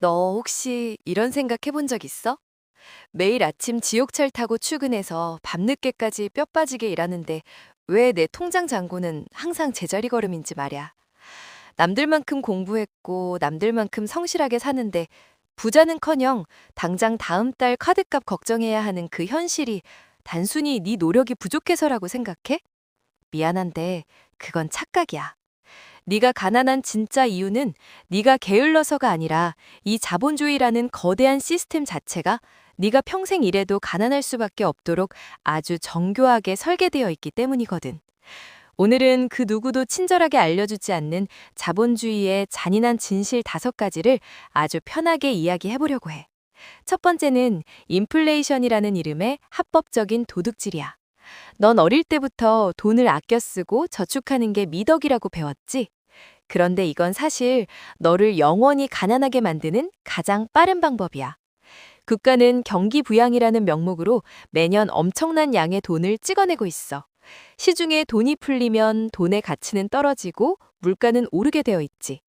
너 혹시 이런 생각 해본 적 있어? 매일 아침 지옥철 타고 출근해서 밤늦게까지 뼈 빠지게 일하는데 왜 내 통장 잔고는 항상 제자리 걸음인지 말이야. 남들만큼 공부했고 남들만큼 성실하게 사는데 부자는커녕 당장 다음 달 카드값 걱정해야 하는 그 현실이 단순히 네 노력이 부족해서라고 생각해? 미안한데 그건 착각이야. 네가 가난한 진짜 이유는 네가 게을러서가 아니라 이 자본주의라는 거대한 시스템 자체가 네가 평생 일해도 가난할 수밖에 없도록 아주 정교하게 설계되어 있기 때문이거든. 오늘은 그 누구도 친절하게 알려주지 않는 자본주의의 잔인한 진실 5가지를 아주 편하게 이야기해보려고 해. 첫 번째는 인플레이션이라는 이름의 합법적인 도둑질이야. 넌 어릴 때부터 돈을 아껴 쓰고 저축하는 게 미덕이라고 배웠지? 그런데 이건 사실 너를 영원히 가난하게 만드는 가장 빠른 방법이야. 국가는 경기 부양이라는 명목으로 매년 엄청난 양의 돈을 찍어내고 있어. 시중에 돈이 풀리면 돈의 가치는 떨어지고 물가는 오르게 되어 있지.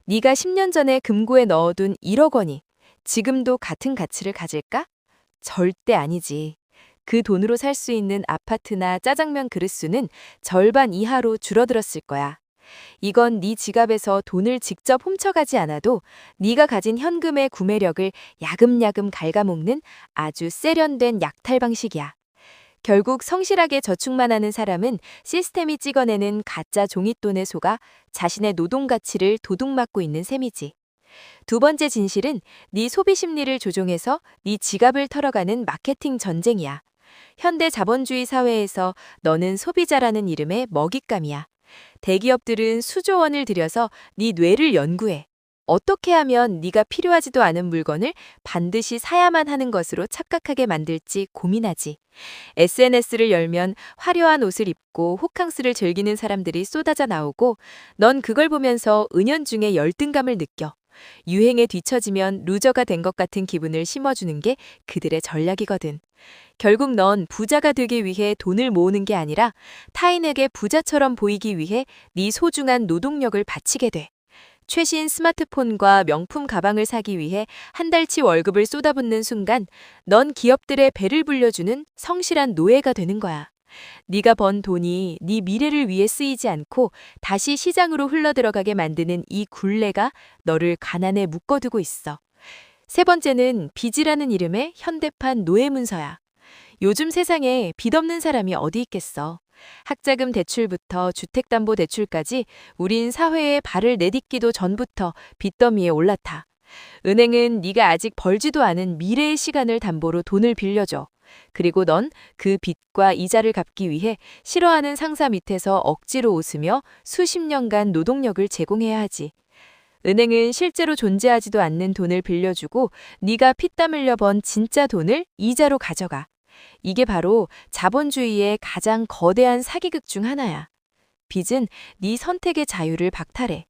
네가 10년 전에 금고에 넣어둔 1억 원이 지금도 같은 가치를 가질까? 절대 아니지. 그 돈으로 살 수 있는 아파트나 짜장면 그릇 수는 절반 이하로 줄어들었을 거야. 이건 네 지갑에서 돈을 직접 훔쳐가지 않아도 네가 가진 현금의 구매력을 야금야금 갉아먹는 아주 세련된 약탈 방식이야. 결국 성실하게 저축만 하는 사람은 시스템이 찍어내는 가짜 종잇돈에 속아 자신의 노동 가치를 도둑맞고 있는 셈이지. 두 번째 진실은 네 소비 심리를 조종해서 네 지갑을 털어가는 마케팅 전쟁이야. 현대 자본주의 사회에서 너는 소비자라는 이름의 먹잇감이야. 대기업들은 수조 원을 들여서 네 뇌를 연구해. 어떻게 하면 네가 필요하지도 않은 물건을 반드시 사야만 하는 것으로 착각하게 만들지 고민하지. SNS를 열면 화려한 옷을 입고 호캉스를 즐기는 사람들이 쏟아져 나오고 넌 그걸 보면서 은연중에 열등감을 느껴. 유행에 뒤처지면 루저가 된 것 같은 기분을 심어주는 게 그들의 전략이거든. 결국 넌 부자가 되기 위해 돈을 모으는 게 아니라 타인에게 부자처럼 보이기 위해 네 소중한 노동력을 바치게 돼. 최신 스마트폰과 명품 가방을 사기 위해 한 달치 월급을 쏟아붓는 순간 넌 기업들의 배를 불려주는 성실한 노예가 되는 거야. 네가 번 돈이 네 미래를 위해 쓰이지 않고 다시 시장으로 흘러들어가게 만드는 이 굴레가 너를 가난에 묶어두고 있어. 세 번째는 빚이라는 이름의 현대판 노예 문서야. 요즘 세상에 빚 없는 사람이 어디 있겠어. 학자금 대출부터 주택담보대출까지 우린 사회에 발을 내딛기도 전부터 빚더미에 올라타. 은행은 네가 아직 벌지도 않은 미래의 시간을 담보로 돈을 빌려줘. 그리고 넌 그 빚과 이자를 갚기 위해 싫어하는 상사 밑에서 억지로 웃으며 수십 년간 노동력을 제공해야 하지. 은행은 실제로 존재하지도 않는 돈을 빌려주고 네가 피땀 흘려 번 진짜 돈을 이자로 가져가. 이게 바로 자본주의의 가장 거대한 사기극 중 하나야. 빚은 네 선택의 자유를 박탈해.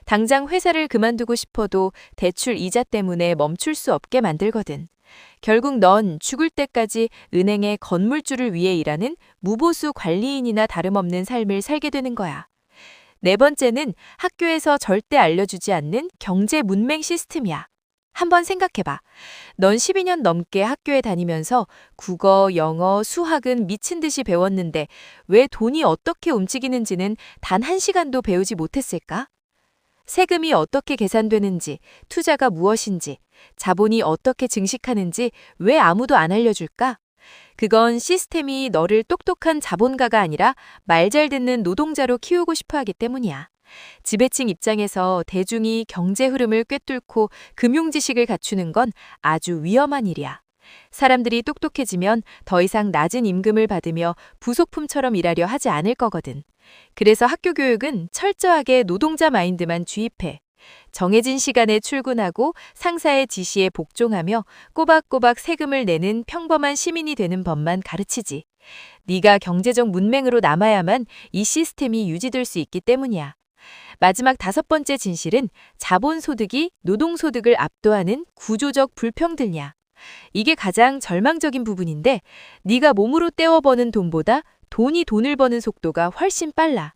당장 회사를 그만두고 싶어도 대출 이자 때문에 멈출 수 없게 만들거든. 결국 넌 죽을 때까지 은행의 건물주를 위해 일하는 무보수 관리인이나 다름없는 삶을 살게 되는 거야. 네 번째는 학교에서 절대 알려주지 않는 경제 문맹 시스템이야. 한번 생각해봐. 넌 12년 넘게 학교에 다니면서 국어, 영어, 수학은 미친 듯이 배웠는데 왜 돈이 어떻게 움직이는지는 단 1시간도 배우지 못했을까? 세금이 어떻게 계산되는지, 투자가 무엇인지, 자본이 어떻게 증식하는지 왜 아무도 안 알려줄까? 그건 시스템이 너를 똑똑한 자본가가 아니라 말 잘 듣는 노동자로 키우고 싶어 하기 때문이야. 지배층 입장에서 대중이 경제 흐름을 꿰뚫고 금융 지식을 갖추는 건 아주 위험한 일이야. 사람들이 똑똑해지면 더 이상 낮은 임금을 받으며 부속품처럼 일하려 하지 않을 거거든. 그래서 학교 교육은 철저하게 노동자 마인드만 주입해. 정해진 시간에 출근하고 상사의 지시에 복종하며 꼬박꼬박 세금을 내는 평범한 시민이 되는 법만 가르치지. 네가 경제적 문맹으로 남아야만 이 시스템이 유지될 수 있기 때문이야. 마지막 5번째 진실은 자본소득이 노동소득을 압도하는 구조적 불평등이야. 이게 가장 절망적인 부분인데 네가 몸으로 떼어버는 돈보다 돈이 돈을 버는 속도가 훨씬 빨라.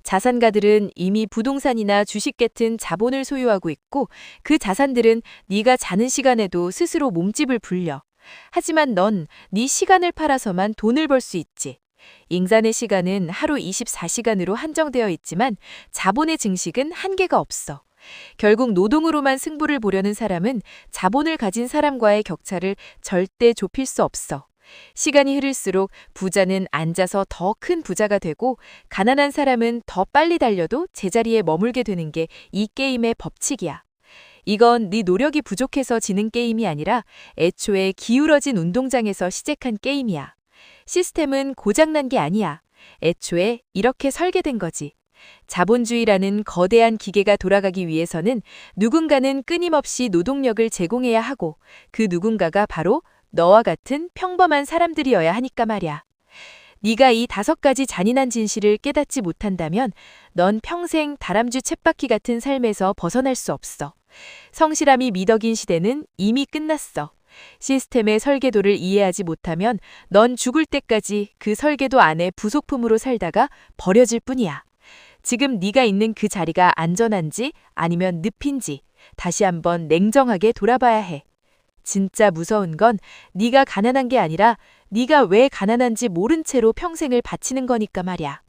자산가들은 이미 부동산이나 주식 같은 자본을 소유하고 있고 그 자산들은 네가 자는 시간에도 스스로 몸집을 불려. 하지만 넌 네 시간을 팔아서만 돈을 벌 수 있지. 인간의 시간은 하루 24시간으로 한정되어 있지만 자본의 증식은 한계가 없어. 결국 노동으로만 승부를 보려는 사람은 자본을 가진 사람과의 격차를 절대 좁힐 수 없어. 시간이 흐를수록 부자는 앉아서 더 큰 부자가 되고 가난한 사람은 더 빨리 달려도 제자리에 머물게 되는 게 이 게임의 법칙이야. 이건 네 노력이 부족해서 지는 게임이 아니라 애초에 기울어진 운동장에서 시작한 게임이야. 시스템은 고장난 게 아니야. 애초에 이렇게 설계된 거지. 자본주의라는 거대한 기계가 돌아가기 위해서는 누군가는 끊임없이 노동력을 제공해야 하고 그 누군가가 바로 너와 같은 평범한 사람들이어야 하니까 말이야. 네가 이 5가지 잔인한 진실을 깨닫지 못한다면 넌 평생 다람쥐 쳇바퀴 같은 삶에서 벗어날 수 없어. 성실함이 미덕인 시대는 이미 끝났어. 시스템의 설계도를 이해하지 못하면 넌 죽을 때까지 그 설계도 안에 부속품으로 살다가 버려질 뿐이야. 지금 네가 있는 그 자리가 안전한지 아니면 늪인지 다시 한번 냉정하게 돌아봐야 해. 진짜 무서운 건 네가 가난한 게 아니라 네가 왜 가난한지 모른 채로 평생을 바치는 거니까 말이야.